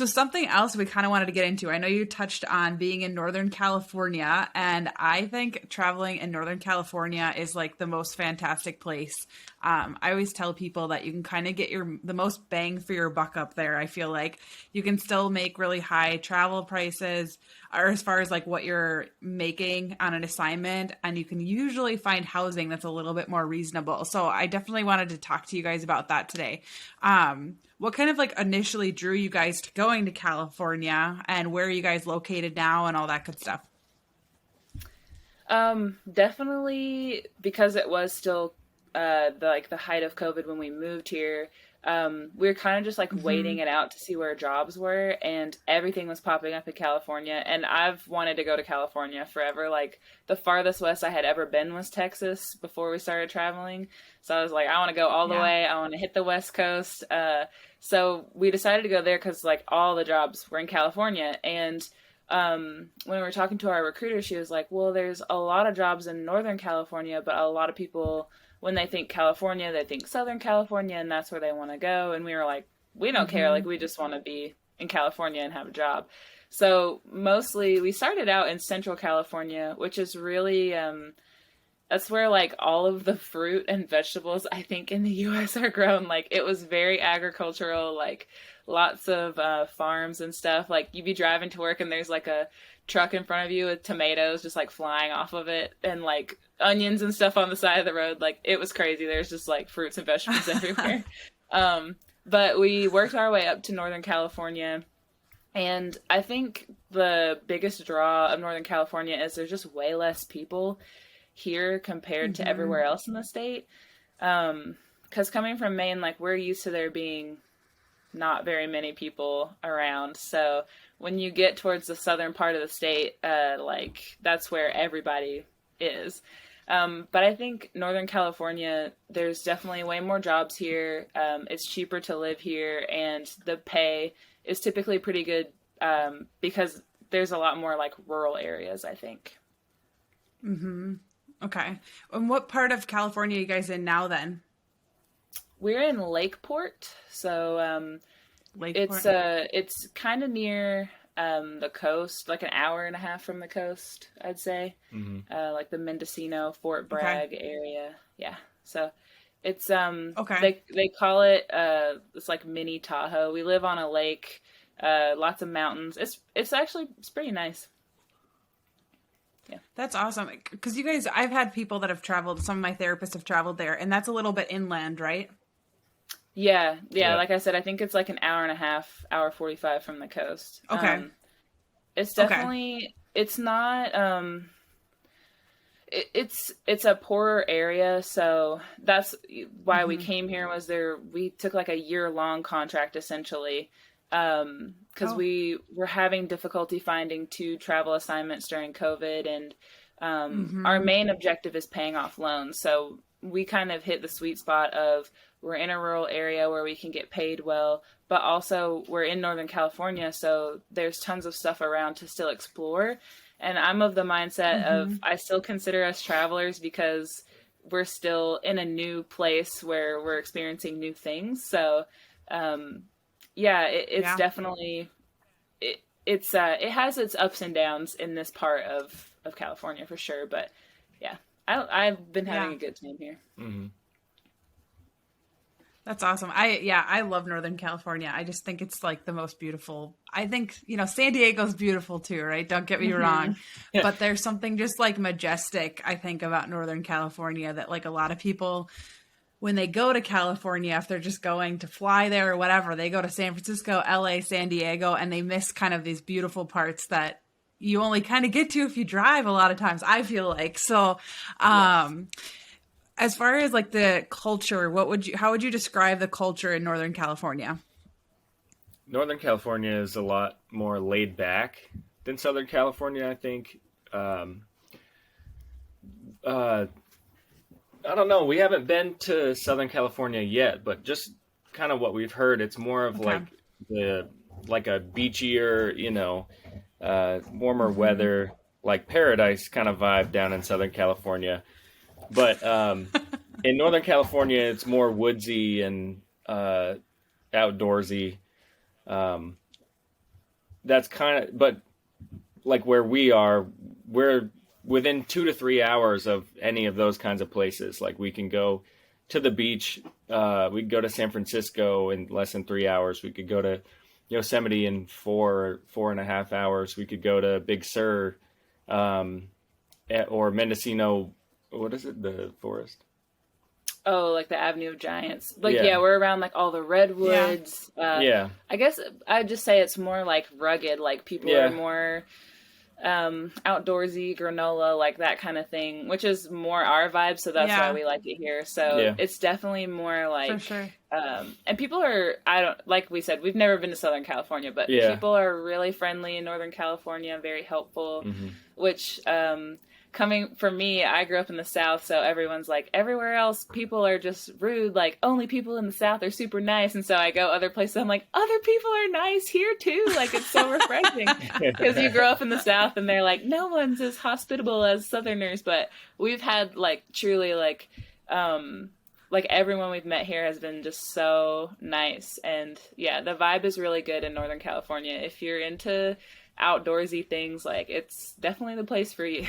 So something else we kind of wanted to get into. I know you touched on being in Northern California, and I think traveling in Northern California is like the most fantastic place. I always tell people that you can kind of get the most bang for your buck up there. I feel like you can still make really high travel prices, or as far as like what you're making on an assignment, and you can usually find housing that's a little bit more reasonable. So I definitely wanted to talk to you guys about that today. What kind of like initially drew you guys to going to California, and where are you guys located now and all that good stuff? Definitely because it was still the height of COVID when we moved here. We were kind of just like waiting it out to see where jobs were, and everything was popping up in California. And I've wanted to go to California forever. Like the farthest west I had ever been was Texas before we started traveling. So I was like, I want to go all the way. I want to hit the West Coast. So we decided to go there because like all the jobs were in California. And when we were talking to our recruiter, she was like, well, there's a lot of jobs in Northern California, but a lot of people, when they think California, they think Southern California, and that's where they want to go. And we were like, we don't care. Like, we just want to be in California and have a job. So mostly we started out in Central California, which is really, that's where like all of the fruit and vegetables I think in the US are grown. Like it was very agricultural, like lots of farms and stuff. Like you'd be driving to work and there's like a truck in front of you with tomatoes just like flying off of it, and like onions and stuff on the side of the road. Like it was crazy. There's just like fruits and vegetables everywhere. But we worked our way up to Northern California. And I think the biggest draw of Northern California is there's just way less people here compared to everywhere else in the state. Because coming from Maine, like we're used to there being not very many people around. So when you get towards the southern part of the state, like that's where everybody is. But I think Northern California, there's definitely way more jobs here. It's cheaper to live here, and the pay is typically pretty good because there's a lot more like rural areas, I think. Okay. And what part of California are you guys in now then? We're in Lakeport, so Lakeport? it's kind of near the coast, like an hour and a half from the coast, I'd say. Like the Mendocino, Fort Bragg area. Yeah. So it's they call it it's like mini Tahoe. We live on a lake, lots of mountains. It's pretty nice. Yeah. That's awesome. Because you guys, I've had people that have traveled, some of my therapists have traveled there, and that's a little bit inland, right? Yeah. Like I said, I think it's like an hour and a half, hour 45 from the coast. Okay. It's definitely, it's not, it's a poorer area. So that's why we came here. We took like a year-long contract essentially. Because we were having difficulty finding 2 travel assignments during COVID, and our main objective is paying off loans. So we kind of hit the sweet spot of we're in a rural area where we can get paid well, but also we're in Northern California, so there's tons of stuff around to still explore. And I'm of the mindset of I still consider us travelers because we're still in a new place where we're experiencing new things. So it's definitely it has its ups and downs in this part of California for sure. But yeah, I've been having a good time here. That's awesome. I love Northern California. I just think it's like the most beautiful. I think, San Diego's beautiful too, right? Don't get me wrong. Yeah. But there's something just like majestic, I think, about Northern California that like a lot of people, when they go to California, if they're just going to fly there or whatever, they go to San Francisco, LA, San Diego, and they miss kind of these beautiful parts that you only kind of get to if you drive a lot of times, I feel like. So, as far as like the culture, how would you describe the culture in Northern California? Northern California is a lot more laid back than Southern California, I think. I don't know. We haven't been to Southern California yet, but just kind of what we've heard, it's more of like a beachier, warmer weather, like paradise kind of vibe down in Southern California. But in Northern California, it's more woodsy and outdoorsy. that's kind of, but like where we are, we're within 2 to 3 hours of any of those kinds of places. Like we can go to the beach. We could go to San Francisco in less than 3 hours. We could go to Yosemite in 4.5 hours. We could go to Big Sur, or Mendocino. What is it? The forest? Oh, like the Avenue of Giants. Like, Yeah. yeah, we're around like all the redwoods. Yeah. I guess I'd just say it's more like rugged. Like people Yeah. are more outdoorsy, granola, like that kind of thing, which is more our vibe. So that's Yeah. why we like it here. So Yeah. it's definitely more like, For sure. and people are, like we said, we've never been to Southern California, but Yeah. people are really friendly in Northern California, very helpful, which, coming from me, I grew up in the South, so everyone's like, everywhere else, people are just rude, like, only people in the South are super nice, and so I go other places, I'm like, other people are nice here too, like, it's so refreshing, because you grow up in the South, and they're like, no one's as hospitable as Southerners, but we've had, like, truly, like everyone we've met here has been just so nice, and yeah, the vibe is really good in Northern California. If you're into outdoorsy things, like, it's definitely the place for you.